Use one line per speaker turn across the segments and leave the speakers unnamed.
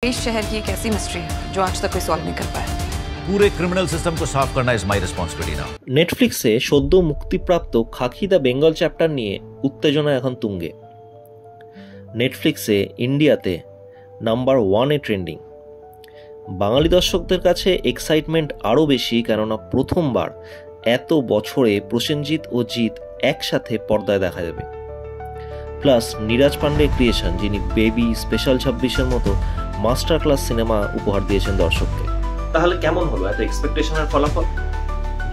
इस शहर की एक ऐसी मिस्ट्री है जो आज तक कोई सॉल्व नहीं कर पाया।
पूरे क्रिमिनल सिस्टम को साफ करना इज माय রেসপন্সিবিলিটি নাও।
নেটফ্লিক্সে সদ্য মুক্তিপ্রাপ্ত খাকি দ্য বেঙ্গল চ্যাপ্টার নিয়ে উত্তেজনা এখন তুঙ্গে। নেটফ্লিক্সে ইন্ডিয়াতে নাম্বার 1-এ ট্রেন্ডিং। বাঙালি দর্শকদের কাছে এক্সাইটমেন্ট আরও বেশি, কেননা প্রথমবার এত বছরে প্রসেনজিৎ ও জিৎ একসাথে পর্দায় দেখা যাবে। প্লাস নীরাজ পান্ডে ক্রিয়েশন, যিনি বেবি, স্পেশাল 26-এর মতো মাস্টার ক্লাস সিনেমা উপহার দিয়েছেন দর্শককে। তাহলে কেমন হলো এত এক্সপেকটেশনের ফলাফল?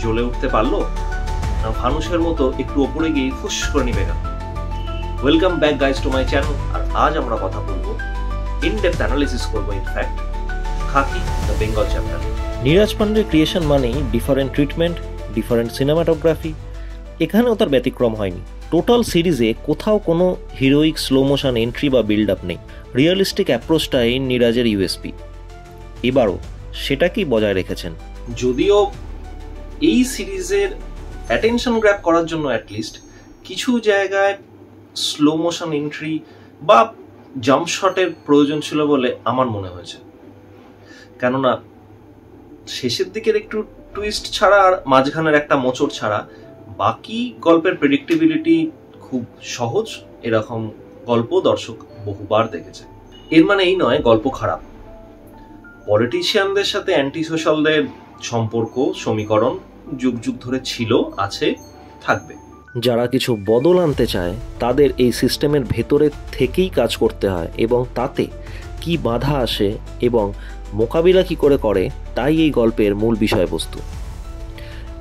জ্বলে উঠতে পারলো না ফানুষের মতো একটু ওপরে গিয়ে ফুস করে নিবে গেল? Welcome back guys to my channel. আর আজ আমরা কথা বলবো, ইনডেপথ অ্যানালিসিস করবো in fact Khakee the Bengal chapter. Neeraj পান্ডের ক্রিয়েশন মানেই ডিফারেন্ট ট্রিটমেন্ট, ডিফারেন্ট সিনেমাটোগ্রাফি। এখানেও তার ব্যতিক্রম হয়নি। টোটাল সিরিজে কোথাও কোনো হিরোইক স্লো মোশন এন্ট্রি বা বিল্ড আপ নেই। রিয়েলিস্টিক অ্যাপ্রোচটাই নীরাজের ইউএসপি। এবারও সেটাকেই বজায় রেখেছেন। যদিও এই সিরিজের অ্যাটেনশন গ্র্যাব করার জন্য অ্যাটলিস্ট কিছু জায়গায় স্লো মোশন এন্ট্রি বা জাম্প শটের প্রয়োজন ছিল বলে আমার মনে হয়েছে। কেননা শেষের দিকের একটু টুইস্ট ছাড়া আর মাঝখানের একটা মোচড় ছাড়া বাকি গল্পের প্রেডিক্টেবিলিটি খুব সহজ। এরকম গল্প দর্শক বহুবার দেখেছে। এর মানে এই নয় গল্প খারাপ। পলিটিশিয়ানদের সাথে অ্যান্টি সোশ্যালদের সম্পর্ক সমীকরণ যুগ যুগ ধরে ছিল, আছে, থাকবে। যারা কিছু বদল আনতে চায় তাদের এই সিস্টেমের ভেতরে থেকেই কাজ করতে হয়, এবং তাতে কি বাধা আসে এবং মোকাবিলা কি করে করে তাই এই গল্পের মূল বিষয়বস্তু।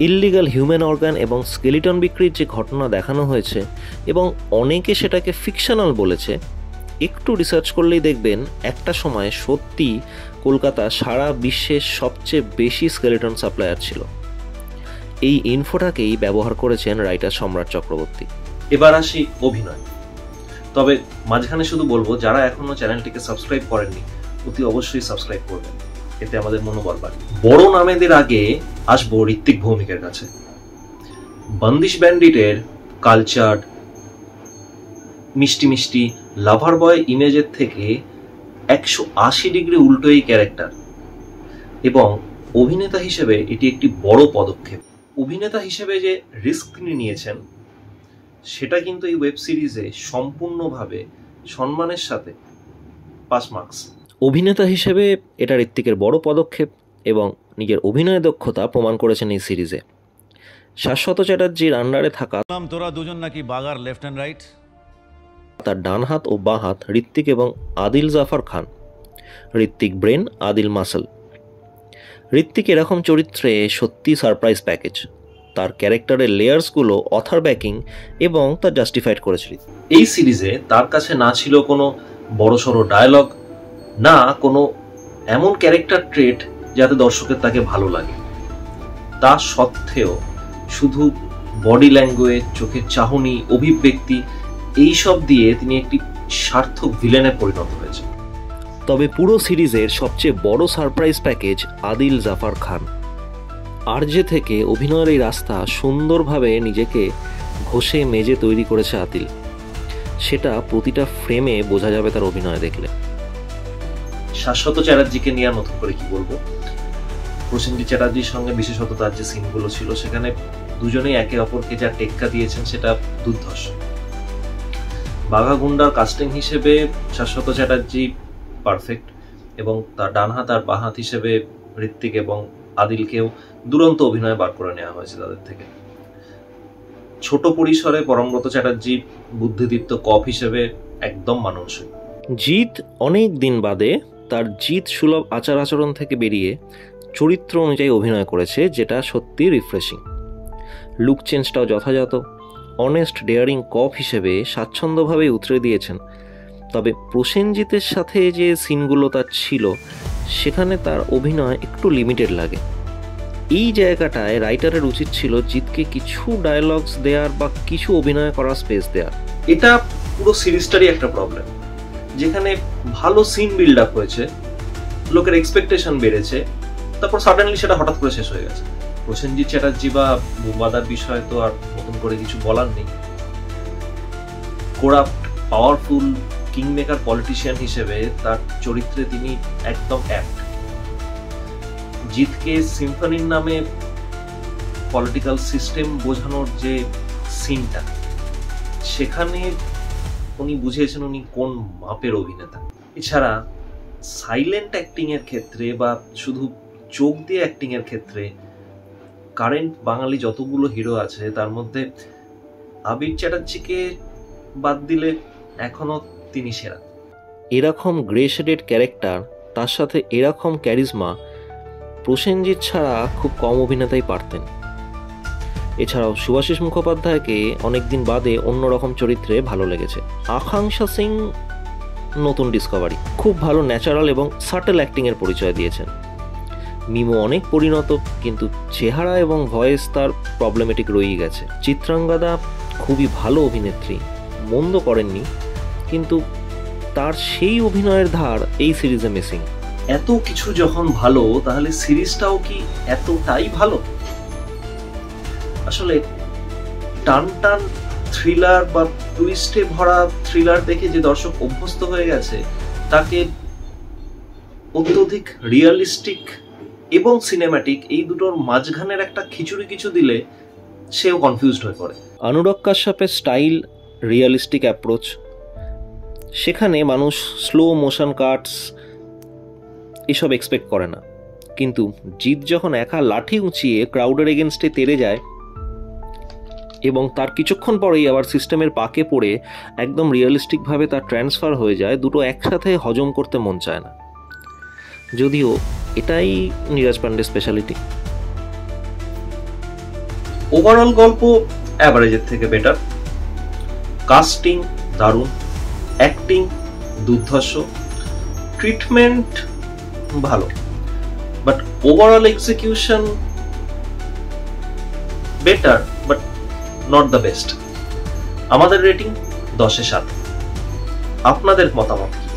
ইললিগাল হিউম্যান অর্গান এবং স্কেলিটন বিক্রির যে ঘটনা দেখানো হয়েছে, এবং অনেকে সেটাকে ফিকশনাল বলেছে, একটু রিসার্চ করলেই দেখবেন একটা সময় সত্যি কলকাতা সারা বিশ্বের সবচেয়ে বেশি স্কেলিটন সাপ্লায়ার ছিল। এই ইনফোটাকেই ব্যবহার করেছেন রাইটার সম্রাট চক্রবর্তী। এবার আসি অভিনয়। তবে মাঝখানে শুধু বলবো, যারা এখনো চ্যানেলটিকে সাবস্ক্রাইব করেননি অতি অবশ্যই সাবস্ক্রাইব করবেন, এতে আমাদের মনোবল বাড়ে। বড় নামেদের আগে আসবো ঋত্বিক ভৌমিকের কাছে। বন্দিশ ব্যান্ডিটের কালচার, মিষ্টি মিষ্টি লাভার বয় ইমেজের থেকে 180 ডিগ্রি উল্টো এই ক্যারেক্টার, এবং অভিনেতা হিসেবে এটি একটি বড় পদক্ষেপ। অভিনেতা হিসেবে যে রিস্ক তিনি নিয়েছেন সেটা কিন্তু এই ওয়েব সিরিজে সম্পূর্ণভাবে সম্মানের সাথে পাস মার্কস। অভিনেতা হিসেবে এটা ঋত্বিকের বড় পদক্ষেপ, এবং নিজের অভিনয় দক্ষতা প্রমাণ করেছেন এই সিরিজে। শাশ্বত চ্যাটার্জির আন্ডারে থাকা
তোরা দুজন নাকি বাগার লেফট অ্যান্ড রাইট,
তার ডান হাত ও বাঁ হাত ঋত্বিক এবং আদিল জাফর খান। Ritwik brain, Adil muscle. ঋত্বিক এরকম চরিত্রে সত্যি সারপ্রাইজ প্যাকেজ। তার ক্যারেক্টারের লেয়ার্সগুলো অথার ব্যাকিং এবং তা জাস্টিফাইড করেছিল। এই সিরিজে তার কাছে না ছিল কোনো বড়সড় ডায়লগ, না কোনো এমন ক্যারেক্টার ট্রেট যাতে দর্শকের তাকে ভালো লাগে। তা সত্ত্বেও শুধু বডি ল্যাঙ্গুয়েজ, চোখের চাহনি, অভিব্যক্তি, এইসব দিয়ে তিনি একটি সার্থক ভিলেনে পরিণত হয়েছে। তবে পুরো সিরিজের সবচেয়ে বড় সারপ্রাইজ প্যাকেজ আদিল জাফর খান। আরজে থেকে অভিনয়ের এই রাস্তা সুন্দরভাবে নিজেকে ঘষে মেজে তৈরি করেছে আদিল। সেটা প্রতিটা ফ্রেমে বোঝা যাবে তার অভিনয় দেখলে। শাশ্বত চ্যাটার্জিকে নিয়ে নতুন করে কি বলবো। প্রসেনজিৎ চ্যাটার্জির সঙ্গে বিশেষত তার যে সিনগুলো ছিল সেখানে দুজনেই একে অপরকে যা টেক্কা দিয়েছেন সেটা দুর্ধর্ষ। বাঘা গুন্ডার কাস্টিং হিসেবে শাশ্বত চ্যাটার্জি পারফেক্ট, এবং তার ডান হাত আর বাঁ হাত হিসেবে ঋত্বিক এবং আদিলকেও দুরন্ত অভিনয় বার করে নেওয়া হয়েছে তাদের থেকে। ছোট পরিসরে পরমব্রত চ্যাটার্জি বুদ্ধিদীপ্ত কপ হিসেবে একদম মানানসই। জিৎ অনেক দিন বাদে তার জিৎ সুলভ আচার আচরণ থেকে বেরিয়ে চরিত্র অনুযায়ী অভিনয় করেছে, যেটা সত্যি রিফ্রেশিং। লুক চেঞ্জটাও যথাযথ। অনেস্ট ডেয়ারিং কপ হিসেবে স্বাচ্ছন্দ্যভাবেই উতরে দিয়েছেন। তবে প্রসেনজিতের সাথে যে সিনগুলো তার ছিল সেখানে তার অভিনয় একটু লিমিটেড লাগে। এই জায়গাটায় রাইটারের উচিত ছিল জিৎকে কিছু ডায়লগস দেওয়ার বা কিছু অভিনয় করার স্পেস দেওয়ার। এটা পুরো সিরিজটারই একটা প্রবলেম, যেখানে ভালো সিন বিল্ড আপ হয়েছে, লোকের এক্সপেকটেশন বেড়েছে, তারপর সাডেনলি সেটা হঠাৎ করে শেষ হয়ে গেছে। প্রসেনজিৎ চ্যাটার্জি বা বুম্বাদার বিষয়ে তো আর নতুন করে কিছু বলার নেই। কোরাপ্ট, পাওয়ারফুল, কিংমেকার পলিটিশিয়ান হিসেবে তার চরিত্রে তিনি একদম অ্যাপ্ট। জিতকে সিম্ফনির নামে পলিটিক্যাল সিস্টেম বোঝানোর যে সিনটা, সেখানে উনি বুঝিয়েছেন উনি কোন মাপের অভিনেতা। এছাড়া সাইলেন্ট অ্যাক্টিং এর ক্ষেত্রে বা শুধু চোখ দিয়ে অ্যাক্টিং এর ক্ষেত্রে কারেন্ট বাঙালি যতগুলো হিরো আছে তার মধ্যে আবির চ্যাটার্জিকে বাদ দিলে এখনো তিনি সেরা। এরকম গ্রে শেডেড ক্যারেক্টার, তার সাথে এরকম ক্যারিজমা প্রসেনজিৎ ছাড়া খুব কম অভিনেতাই পারতেন। এছাড়াও শুভাশিস মুখোপাধ্যায়কে অনেকদিন বাদে অন্যরকম চরিত্রে ভালো লেগেছে। আকাঙ্ক্ষা সিং নতুন ডিসকভারি, খুব ভালো ন্যাচারাল এবং সাটেল অ্যাক্টিংয়ের পরিচয় দিয়েছেন। মিমো অনেক পরিণত, কিন্তু চেহারা এবং ভয়েস তার প্রবলেমেটিক রয়েই গেছে। চিত্রাঙ্গদা খুবই ভালো অভিনেত্রী, মন্দ করেননি, কিন্তু তার সেই অভিনয়ের ধার এই সিরিজে মিসিং। এত কিছু যখন ভালো, তাহলে সিরিজটাও কি এতটাই ভালো? আসলে টান টান থ্রিলার বা টুইস্টে ভরা থ্রিলার দেখে যে দর্শক অভ্যস্ত হয়ে গেছে, তাকে অত্যধিক রিয়েলিস্টিক এবং সিনেম্যাটিক এই দুটোর মাঝখানের একটা খিচুড়ি কিছু দিলে সেও কনফিউজড হয়ে পড়ে। অনুরাগ কাশ্যপের স্টাইল, রিয়েলিস্টিক অ্যাপ্রোচ, সেখানে মানুষ স্লো মোশন কাটস এসব এক্সপেক্ট করে না, কিন্তু জিৎ যখন একা লাঠি উঁচিয়ে ক্রাউডের এগেনস্টে তেড়ে যায় এবং তার কিছুক্ষণ পরেই আবার সিস্টেমের পাকে পড়ে একদম রিয়েলিস্টিকভাবে তার ট্রান্সফার হয়ে যায়, দুটো একসাথে হজম করতে মন চায় না। যদিও এটাই নীরাজ পান্ডের স্পেশালিটি। ওভারঅল গল্প অ্যাভারেজের থেকে বেটার, কাস্টিং দারুণ, অ্যাক্টিং দুর্ধর্ষ, ট্রিটমেন্ট ভালো, but overall execution better but not the best. আমাদের রেটিং 10-এ 7। আপনাদের মতামত কি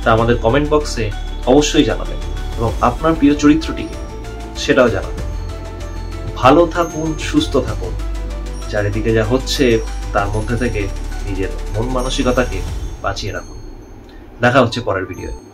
তা আমাদের কমেন্ট বক্সে অবশ্যই জানাবেন, এবং আপনার প্রিয় চরিত্রটিকে সেটাও জানাবেন। ভালো থাকুন, সুস্থ থাকুন, চারিদিকে যা হচ্ছে তার মধ্যে থেকে নিজের মন মানসিকতাকে বাঁচিয়ে রাখুন। দেখা হচ্ছে পরের ভিডিওতে।